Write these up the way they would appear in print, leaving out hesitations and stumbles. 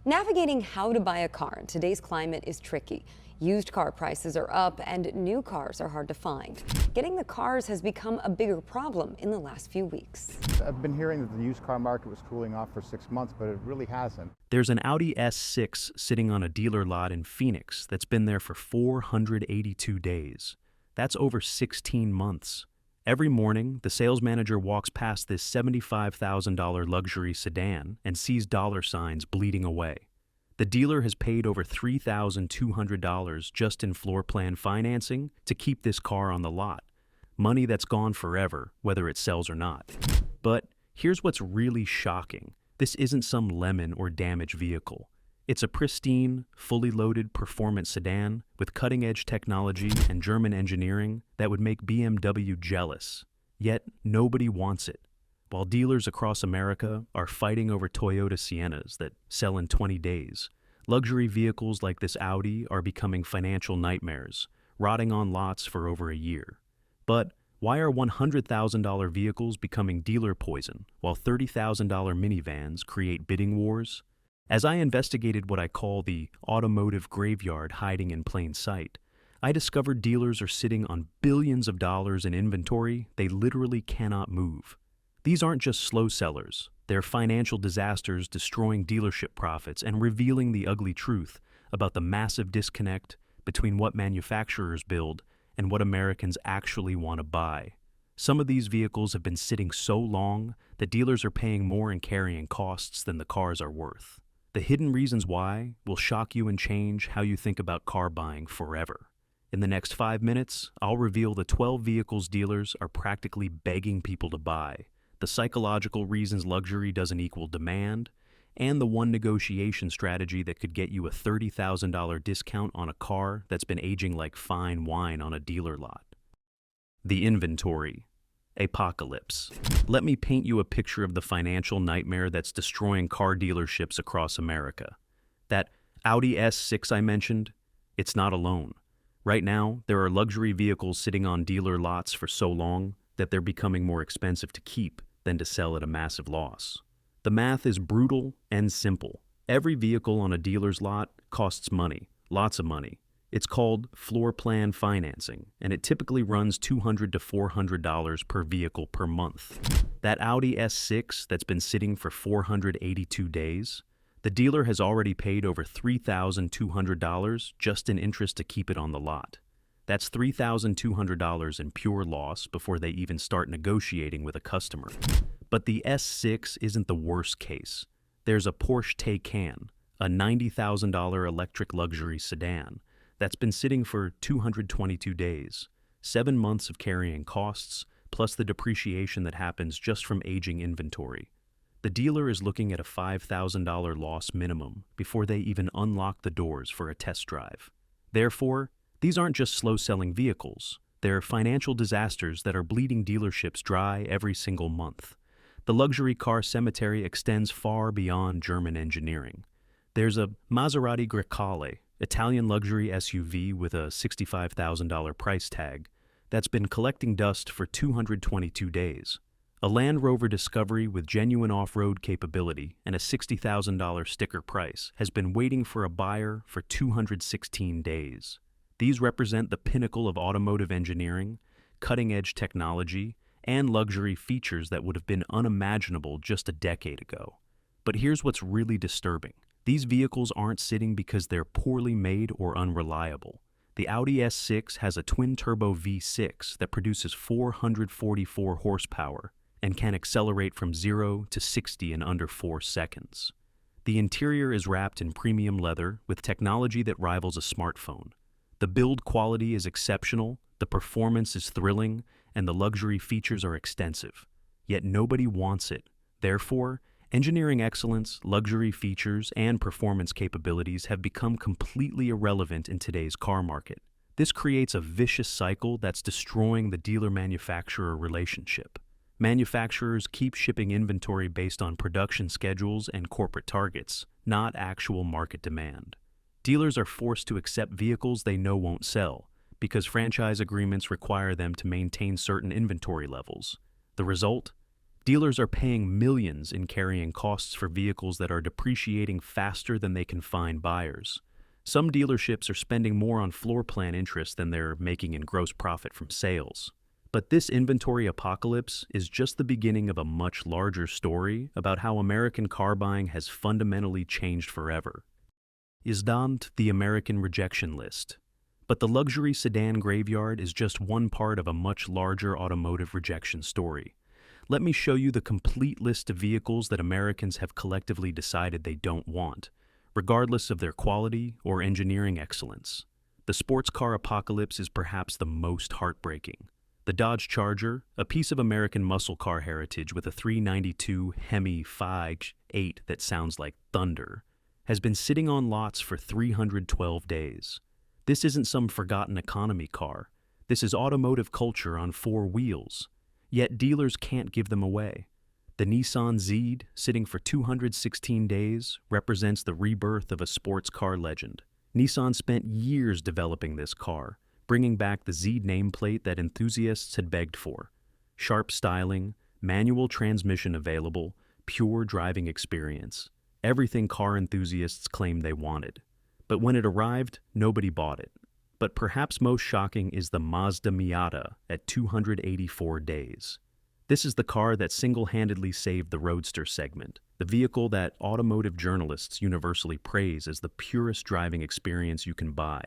Navigating how to buy a car in today's climate is tricky. Used car prices are up and new cars are hard to find. Getting the cars has become a bigger problem in the last few weeks. I've been hearing that the used car market was cooling off for 6 months, but it really hasn't. There's an Audi S6 sitting on a dealer lot in Phoenix that's been there for 482 days. That's over 16 months. Every morning, the sales manager walks past this $75,000 luxury sedan and sees dollar signs bleeding away. The dealer has paid over $3,200 just in floor plan financing to keep this car on the lot. Money that's gone forever, whether it sells or not. But here's what's really shocking. This isn't some lemon or damaged vehicle. It's a pristine, fully loaded performance sedan with cutting-edge technology and German engineering that would make BMW jealous. Yet nobody wants it. While dealers across America are fighting over Toyota Siennas that sell in 20 days, luxury vehicles like this Audi are becoming financial nightmares, rotting on lots for over a year. But why are $100,000 vehicles becoming dealer poison, while $30,000 minivans create bidding wars? As I investigated what I call the automotive graveyard hiding in plain sight, I discovered dealers are sitting on billions of dollars in inventory they literally cannot move. These aren't just slow sellers, they're financial disasters destroying dealership profits and revealing the ugly truth about the massive disconnect between what manufacturers build and what Americans actually want to buy. Some of these vehicles have been sitting so long that dealers are paying more in carrying costs than the cars are worth. The hidden reasons why will shock you and change how you think about car buying forever. In the next 5 minutes, I'll reveal the 12 vehicles dealers are practically begging people to buy, the psychological reasons luxury doesn't equal demand, and the one negotiation strategy that could get you a $30,000 discount on a car that's been aging like fine wine on a dealer lot. The inventory. Apocalypse. Let me paint you a picture of the financial nightmare that's destroying car dealerships across America. That Audi S6 I mentioned, it's not alone. Right now, there are luxury vehicles sitting on dealer lots for so long that they're becoming more expensive to keep than to sell at a massive loss. The math is brutal and simple. Every vehicle on a dealer's lot costs money, lots of money. It's called floor plan financing, and it typically runs $200 to $400 per vehicle per month. That Audi S6 that's been sitting for 482 days, the dealer has already paid over $3,200 just in interest to keep it on the lot. That's $3,200 in pure loss before they even start negotiating with a customer. But the S6 isn't the worst case. There's a Porsche Taycan, a $90,000 electric luxury sedan, that's been sitting for 222 days, 7 months of carrying costs, plus the depreciation that happens just from aging inventory. The dealer is looking at a $5,000 loss minimum before they even unlock the doors for a test drive. Therefore, these aren't just slow-selling vehicles. They're financial disasters that are bleeding dealerships dry every single month. The luxury car cemetery extends far beyond German engineering. There's a Maserati Grecale, Italian luxury SUV with a $65,000 price tag, that's been collecting dust for 222 days. A Land Rover Discovery with genuine off-road capability and a $60,000 sticker price has been waiting for a buyer for 216 days. These represent the pinnacle of automotive engineering, cutting-edge technology, and luxury features that would have been unimaginable just a decade ago. But here's what's really disturbing. These vehicles aren't sitting because they're poorly made or unreliable. The Audi S6 has a twin-turbo V6 that produces 444 horsepower and can accelerate from 0 to 60 in under 4 seconds. The interior is wrapped in premium leather with technology that rivals a smartphone. The build quality is exceptional, the performance is thrilling, and the luxury features are extensive. Yet nobody wants it. Therefore, engineering excellence, luxury features, and performance capabilities have become completely irrelevant in today's car market. This creates a vicious cycle that's destroying the dealer-manufacturer relationship. Manufacturers keep shipping inventory based on production schedules and corporate targets, not actual market demand. Dealers are forced to accept vehicles they know won't sell, because franchise agreements require them to maintain certain inventory levels. The result? Dealers are paying millions in carrying costs for vehicles that are depreciating faster than they can find buyers. Some dealerships are spending more on floor plan interest than they're making in gross profit from sales. But this inventory apocalypse is just the beginning of a much larger story about how American car buying has fundamentally changed forever. Is damned the American rejection list. But the luxury sedan graveyard is just one part of a much larger automotive rejection story. Let me show you the complete list of vehicles that Americans have collectively decided they don't want, regardless of their quality or engineering excellence. The sports car apocalypse is perhaps the most heartbreaking. The Dodge Charger, a piece of American muscle car heritage with a 392 Hemi 5.8 that sounds like thunder, has been sitting on lots for 312 days. This isn't some forgotten economy car. This is automotive culture on four wheels. Yet dealers can't give them away. The Nissan Zeed, sitting for 216 days, represents the rebirth of a sports car legend. Nissan spent years developing this car, bringing back the Zeed nameplate that enthusiasts had begged for. Sharp styling, manual transmission available, pure driving experience. Everything car enthusiasts claimed they wanted. But when it arrived, nobody bought it. But perhaps most shocking is the Mazda Miata at 284 days. This is the car that single-handedly saved the roadster segment, the vehicle that automotive journalists universally praise as the purest driving experience you can buy.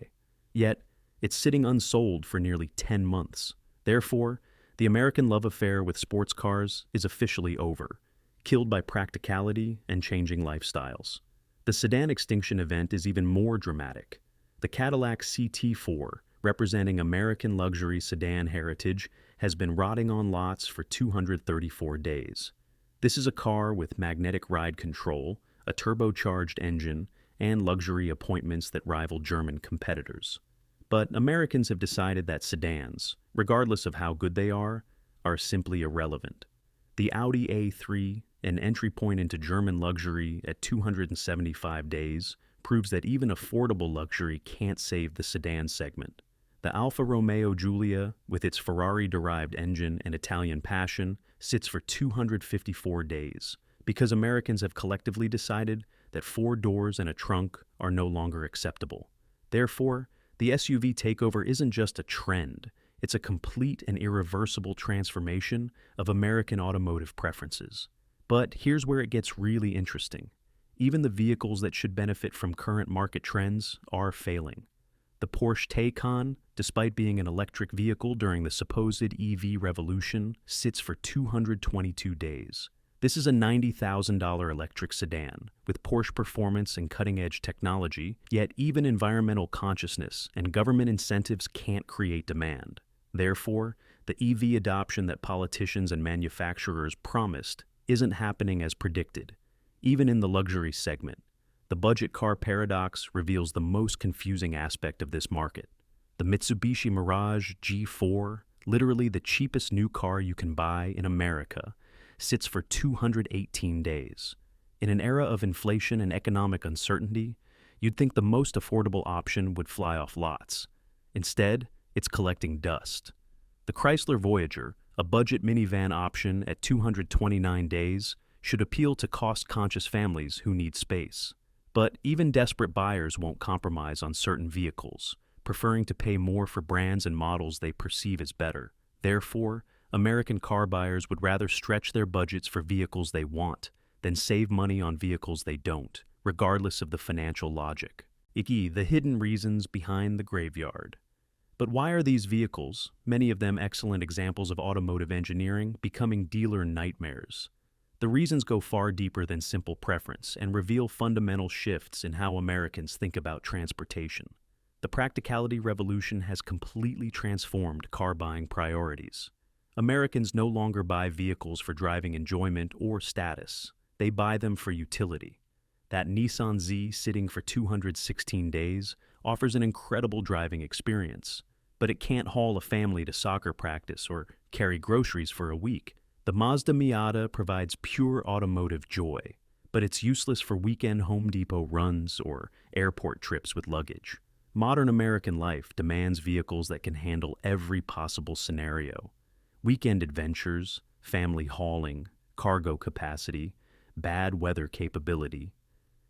Yet, it's sitting unsold for nearly 10 months. Therefore, the American love affair with sports cars is officially over, killed by practicality and changing lifestyles. The sedan extinction event is even more dramatic. The Cadillac CT4, representing American luxury sedan heritage, has been rotting on lots for 234 days. This is a car with magnetic ride control, a turbocharged engine, and luxury appointments that rival German competitors. But Americans have decided that sedans, regardless of how good they are simply irrelevant. The Audi A3, an entry point into German luxury at 275 days, proves that even affordable luxury can't save the sedan segment. The Alfa Romeo Giulia, with its Ferrari-derived engine and Italian passion, sits for 254 days, because Americans have collectively decided that 4 doors and a trunk are no longer acceptable. Therefore, the SUV takeover isn't just a trend, it's a complete and irreversible transformation of American automotive preferences. But here's where it gets really interesting. Even the vehicles that should benefit from current market trends are failing. The Porsche Taycan, despite being an electric vehicle during the supposed EV revolution, sits for 222 days. This is a $90,000 electric sedan, with Porsche performance and cutting-edge technology, yet even environmental consciousness and government incentives can't create demand. Therefore, the EV adoption that politicians and manufacturers promised isn't happening as predicted. Even in the luxury segment, the budget car paradox reveals the most confusing aspect of this market. The Mitsubishi Mirage G4, literally the cheapest new car you can buy in America, sits for 218 days. In an era of inflation and economic uncertainty, you'd think the most affordable option would fly off lots. Instead, it's collecting dust. The Chrysler Voyager, a budget minivan option at 229 days, should appeal to cost-conscious families who need space. But even desperate buyers won't compromise on certain vehicles, preferring to pay more for brands and models they perceive as better. Therefore, American car buyers would rather stretch their budgets for vehicles they want than save money on vehicles they don't, regardless of the financial logic. The hidden reasons behind the graveyard. But why are these vehicles, many of them excellent examples of automotive engineering, becoming dealer nightmares? The reasons go far deeper than simple preference and reveal fundamental shifts in how Americans think about transportation. The practicality revolution has completely transformed car buying priorities. Americans no longer buy vehicles for driving enjoyment or status. They buy them for utility. That Nissan Z sitting for 216 days offers an incredible driving experience, but it can't haul a family to soccer practice or carry groceries for a week. The Mazda Miata provides pure automotive joy, but it's useless for weekend Home Depot runs or airport trips with luggage. Modern American life demands vehicles that can handle every possible scenario. Weekend adventures, family hauling, cargo capacity, bad weather capability.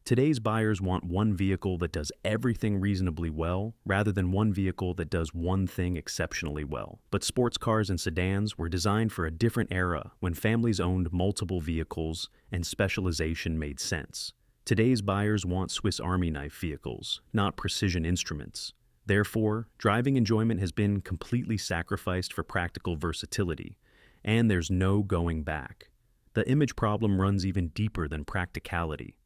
Today's buyers want one vehicle that does everything reasonably well, rather than one vehicle that does one thing exceptionally well. But sports cars and sedans were designed for a different era when families owned multiple vehicles and specialization made sense. Today's buyers want Swiss Army knife vehicles, not precision instruments. Therefore, driving enjoyment has been completely sacrificed for practical versatility, and there's no going back. The image problem runs even deeper than practicality.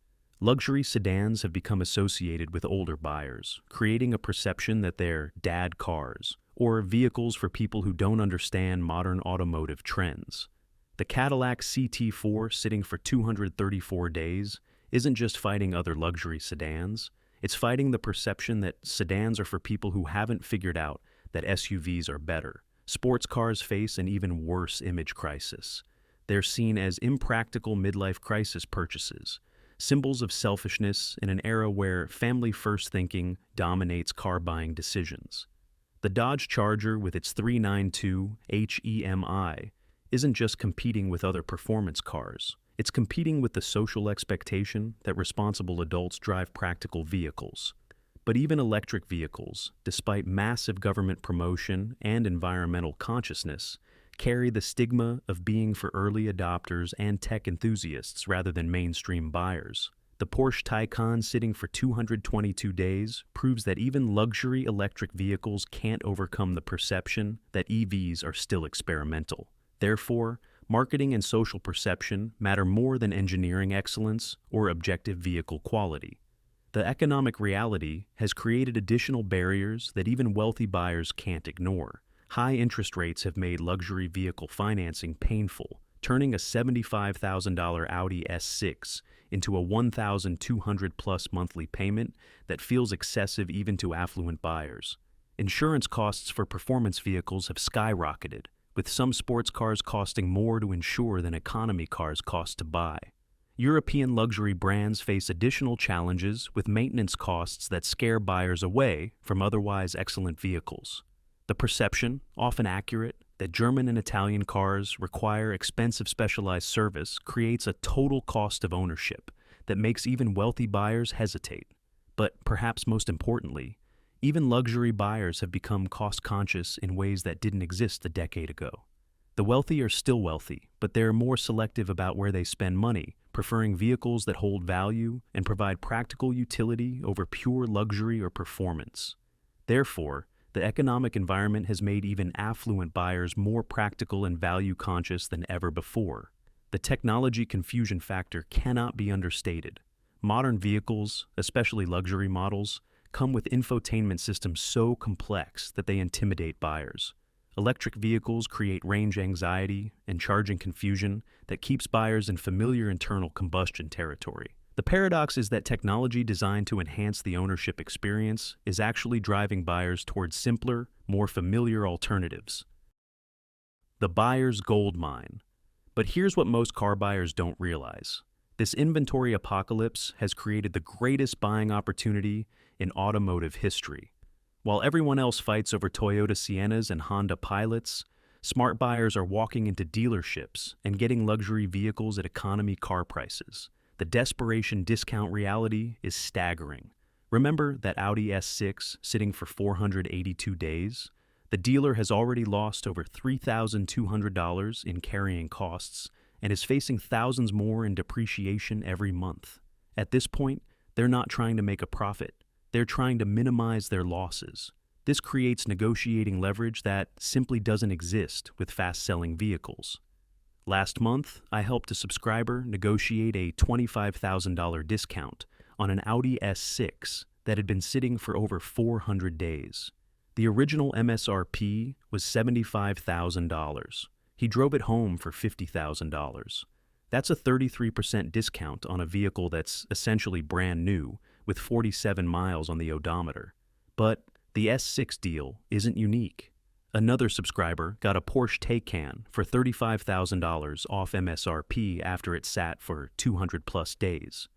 Luxury sedans have become associated with older buyers, creating a perception that they're dad cars, or vehicles for people who don't understand modern automotive trends. The Cadillac CT4 sitting for 234 days isn't just fighting other luxury sedans, it's fighting the perception that sedans are for people who haven't figured out that SUVs are better. Sports cars face an even worse image crisis. They're seen as impractical midlife crisis purchases, symbols of selfishness in an era where family-first thinking dominates car-buying decisions. The Dodge Charger with its 392 HEMI isn't just competing with other performance cars. It's competing with the social expectation that responsible adults drive practical vehicles. But even electric vehicles, despite massive government promotion and environmental consciousness, carry the stigma of being for early adopters and tech enthusiasts rather than mainstream buyers. The Porsche Taycan sitting for 222 days proves that even luxury electric vehicles can't overcome the perception that EVs are still experimental. Therefore, marketing and social perception matter more than engineering excellence or objective vehicle quality. The economic reality has created additional barriers that even wealthy buyers can't ignore. High interest rates have made luxury vehicle financing painful, turning a $75,000 Audi S6 into a $1,200+ monthly payment that feels excessive even to affluent buyers. Insurance costs for performance vehicles have skyrocketed, with some sports cars costing more to insure than economy cars cost to buy. European luxury brands face additional challenges with maintenance costs that scare buyers away from otherwise excellent vehicles. The perception, often accurate, that German and Italian cars require expensive specialized service creates a total cost of ownership that makes even wealthy buyers hesitate. But perhaps most importantly, even luxury buyers have become cost-conscious in ways that didn't exist a decade ago. The wealthy are still wealthy, but they're more selective about where they spend money, preferring vehicles that hold value and provide practical utility over pure luxury or performance. Therefore, the economic environment has made even affluent buyers more practical and value-conscious than ever before. The technology confusion factor cannot be understated. Modern vehicles, especially luxury models, come with infotainment systems so complex that they intimidate buyers. Electric vehicles create range anxiety and charging confusion that keeps buyers in familiar internal combustion territory. The paradox is that technology designed to enhance the ownership experience is actually driving buyers towards simpler, more familiar alternatives. The buyer's gold mine. But here's what most car buyers don't realize. This inventory apocalypse has created the greatest buying opportunity in automotive history. While everyone else fights over Toyota Siennas and Honda Pilots, smart buyers are walking into dealerships and getting luxury vehicles at economy car prices. The desperation discount reality is staggering. Remember that Audi S6 sitting for 482 days? The dealer has already lost over $3,200 in carrying costs and is facing thousands more in depreciation every month. At this point, they're not trying to make a profit. They're trying to minimize their losses. This creates negotiating leverage that simply doesn't exist with fast-selling vehicles. Last month, I helped a subscriber negotiate a $25,000 discount on an Audi S6 that had been sitting for over 400 days. The original MSRP was $75,000. He drove it home for $50,000. That's a 33% discount on a vehicle that's essentially brand new, with 47 miles on the odometer. But the S6 deal isn't unique. Another subscriber got a Porsche Taycan for $35,000 off MSRP after it sat for 200+ days.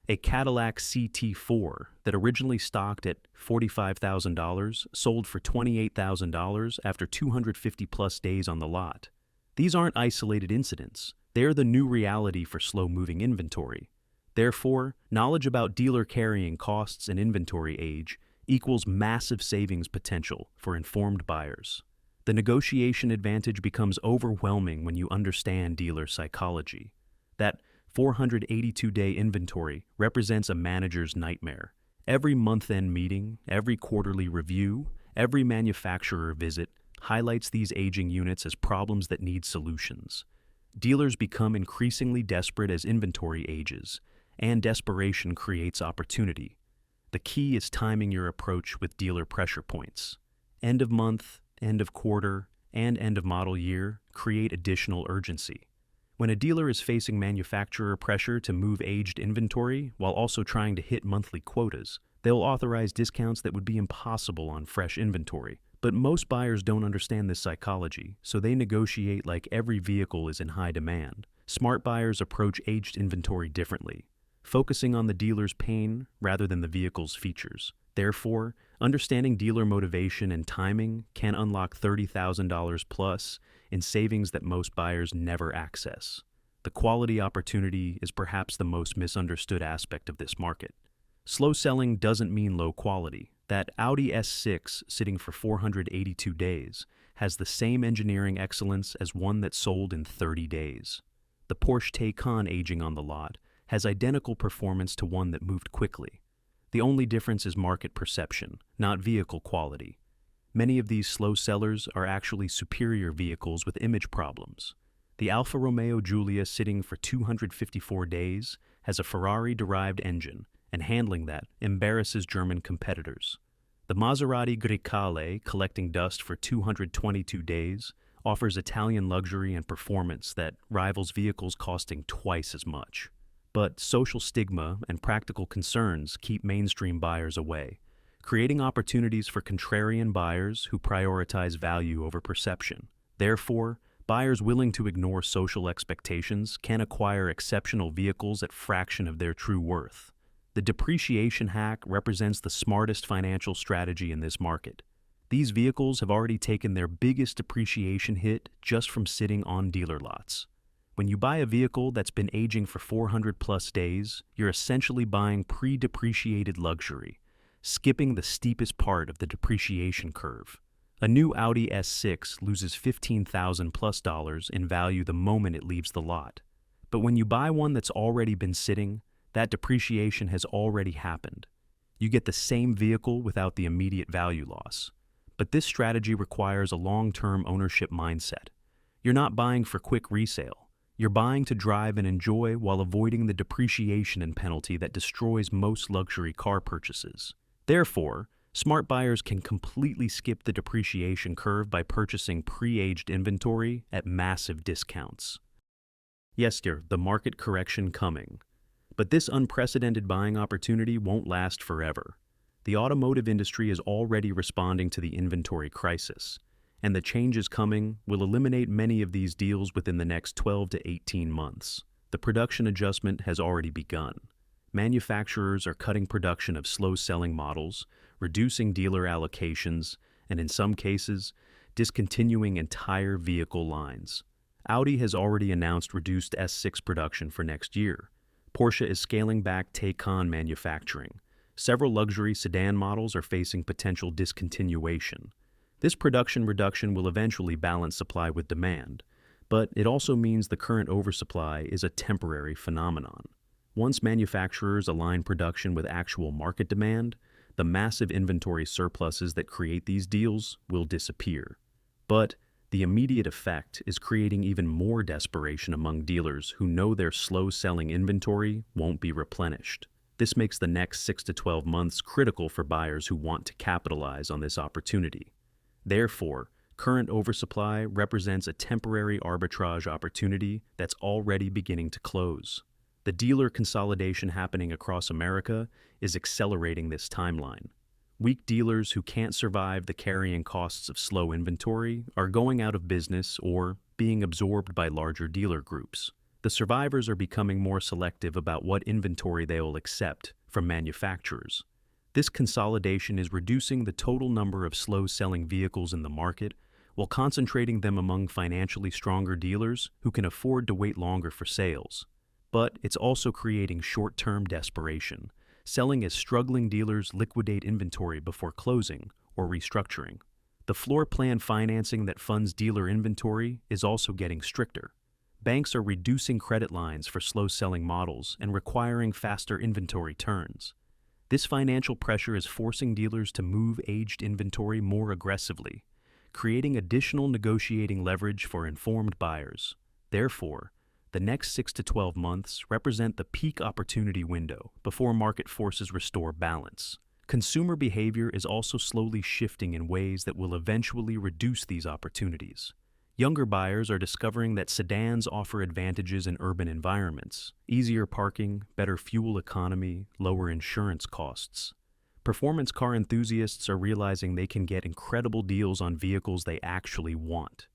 A Cadillac CT4 that originally stocked at $45,000 sold for $28,000 after 250+ days on the lot. These aren't isolated incidents. They're the new reality for slow-moving inventory. Therefore, knowledge about dealer carrying costs and inventory age equals massive savings potential for informed buyers. The negotiation advantage becomes overwhelming when you understand dealer psychology. That 482-day inventory represents a manager's nightmare. Every month-end meeting, every quarterly review, every manufacturer visit highlights these aging units as problems that need solutions. Dealers become increasingly desperate as inventory ages, and desperation creates opportunity. The key is timing your approach with dealer pressure points. End of month, end of quarter, and end of model year create additional urgency. When a dealer is facing manufacturer pressure to move aged inventory while also trying to hit monthly quotas, they'll authorize discounts that would be impossible on fresh inventory. But most buyers don't understand this psychology, so they negotiate like every vehicle is in high demand. Smart buyers approach aged inventory differently, focusing on the dealer's pain rather than the vehicle's features. Therefore, understanding dealer motivation and timing can unlock $30,000 plus in savings that most buyers never access. The quality opportunity is perhaps the most misunderstood aspect of this market. Slow selling doesn't mean low quality. That Audi S6 sitting for 482 days has the same engineering excellence as one that sold in 30 days. The Porsche Taycan aging on the lot has identical performance to one that moved quickly. The only difference is market perception, not vehicle quality. Many of these slow sellers are actually superior vehicles with image problems. The Alfa Romeo Giulia sitting for 254 days has a Ferrari-derived engine, and handling that embarrasses German competitors. The Maserati Grecale, collecting dust for 222 days, offers Italian luxury and performance that rivals vehicles costing twice as much. But social stigma and practical concerns keep mainstream buyers away, creating opportunities for contrarian buyers who prioritize value over perception. Therefore, buyers willing to ignore social expectations can acquire exceptional vehicles at a fraction of their true worth. The depreciation hack represents the smartest financial strategy in this market. These vehicles have already taken their biggest depreciation hit just from sitting on dealer lots. When you buy a vehicle that's been aging for 400 plus days, you're essentially buying pre-depreciated luxury, skipping the steepest part of the depreciation curve. A new Audi S6 loses $15,000 plus in value the moment it leaves the lot. But when you buy one that's already been sitting, that depreciation has already happened. You get the same vehicle without the immediate value loss. But this strategy requires a long-term ownership mindset. You're not buying for quick resale. You're buying to drive and enjoy while avoiding the depreciation and penalty that destroys most luxury car purchases. Therefore, smart buyers can completely skip the depreciation curve by purchasing pre-aged inventory at massive discounts. Yes, dear, the market correction coming. But this unprecedented buying opportunity won't last forever. The automotive industry is already responding to the inventory crisis, and the changes coming will eliminate many of these deals within the next 12 to 18 months. The production adjustment has already begun. Manufacturers are cutting production of slow-selling models, reducing dealer allocations, and in some cases, discontinuing entire vehicle lines. Audi has already announced reduced S6 production for next year. Porsche is scaling back Taycan manufacturing. Several luxury sedan models are facing potential discontinuation. This production reduction will eventually balance supply with demand, but it also means the current oversupply is a temporary phenomenon. Once manufacturers align production with actual market demand, the massive inventory surpluses that create these deals will disappear. But the immediate effect is creating even more desperation among dealers who know their slow-selling inventory won't be replenished. This makes the next 6 to 12 months critical for buyers who want to capitalize on this opportunity. Therefore, current oversupply represents a temporary arbitrage opportunity that's already beginning to close. The dealer consolidation happening across America is accelerating this timeline. Weak dealers who can't survive the carrying costs of slow inventory are going out of business or being absorbed by larger dealer groups. The survivors are becoming more selective about what inventory they will accept from manufacturers. This consolidation is reducing the total number of slow-selling vehicles in the market while concentrating them among financially stronger dealers who can afford to wait longer for sales. But it's also creating short-term desperation, selling as struggling dealers liquidate inventory before closing or restructuring. The floor plan financing that funds dealer inventory is also getting stricter. Banks are reducing credit lines for slow-selling models and requiring faster inventory turns. This financial pressure is forcing dealers to move aged inventory more aggressively, creating additional negotiating leverage for informed buyers. Therefore, the next 6 to 12 months represent the peak opportunity window before market forces restore balance. Consumer behavior is also slowly shifting in ways that will eventually reduce these opportunities. Younger buyers are discovering that sedans offer advantages in urban environments: easier parking, better fuel economy, lower insurance costs. Performance car enthusiasts are realizing they can get incredible deals on vehicles they actually want.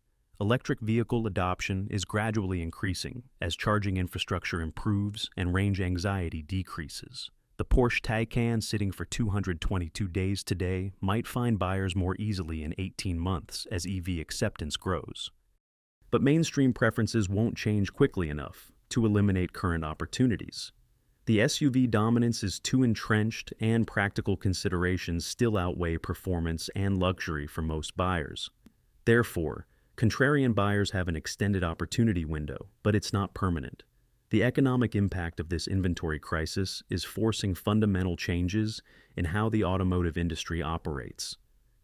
Electric vehicle adoption is gradually increasing as charging infrastructure improves and range anxiety decreases. The Porsche Taycan sitting for 222 days today might find buyers more easily in 18 months as EV acceptance grows. But mainstream preferences won't change quickly enough to eliminate current opportunities. The SUV dominance is too entrenched, and practical considerations still outweigh performance and luxury for most buyers. Therefore, contrarian buyers have an extended opportunity window, but it's not permanent. The economic impact of this inventory crisis is forcing fundamental changes in how the automotive industry operates.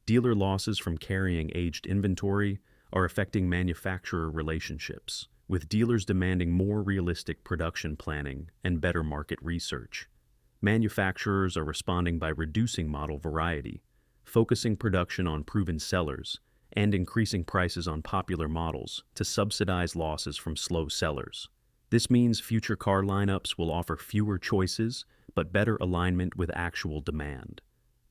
Dealer losses from carrying aged inventory are affecting manufacturer relationships, with dealers demanding more realistic production planning and better market research. Manufacturers are responding by reducing model variety, focusing production on proven sellers, and increasing prices on popular models to subsidize losses from slow sellers. This means future car lineups will offer fewer choices, but better alignment with actual demand.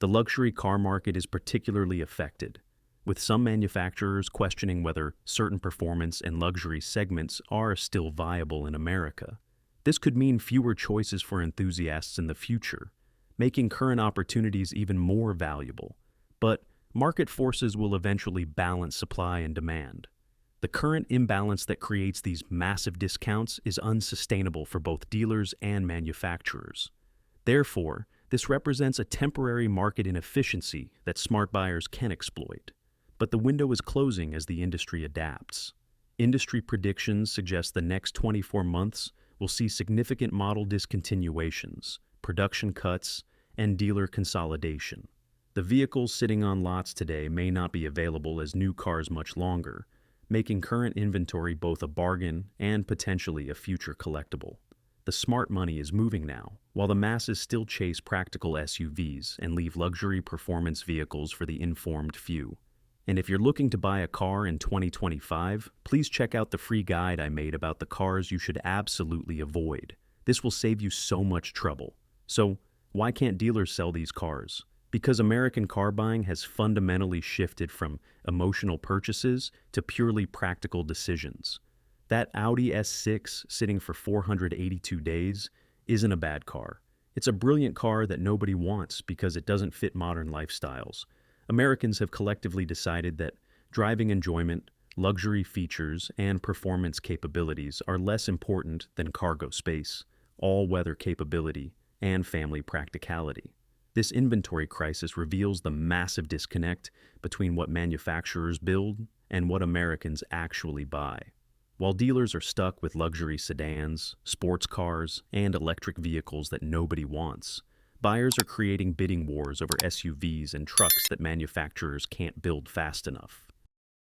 The luxury car market is particularly affected, with some manufacturers questioning whether certain performance and luxury segments are still viable in America. This could mean fewer choices for enthusiasts in the future, making current opportunities even more valuable. But market forces will eventually balance supply and demand. The current imbalance that creates these massive discounts is unsustainable for both dealers and manufacturers. Therefore, this represents a temporary market inefficiency that smart buyers can exploit. But the window is closing as the industry adapts. Industry predictions suggest the next 24 months will see significant model discontinuations, production cuts, and dealer consolidation. The vehicles sitting on lots today may not be available as new cars much longer, making current inventory both a bargain and potentially a future collectible. The smart money is moving now, while the masses still chase practical SUVs and leave luxury performance vehicles for the informed few. And if you're looking to buy a car in 2025, please check out the free guide I made about the cars you should absolutely avoid. This will save you so much trouble. So, why can't dealers sell these cars? Because American car buying has fundamentally shifted from emotional purchases to purely practical decisions. That Audi S6 sitting for 482 days isn't a bad car. It's a brilliant car that nobody wants because it doesn't fit modern lifestyles. Americans have collectively decided that driving enjoyment, luxury features, and performance capabilities are less important than cargo space, all-weather capability, and family practicality. This inventory crisis reveals the massive disconnect between what manufacturers build and what Americans actually buy. While dealers are stuck with luxury sedans, sports cars, and electric vehicles that nobody wants, buyers are creating bidding wars over SUVs and trucks that manufacturers can't build fast enough.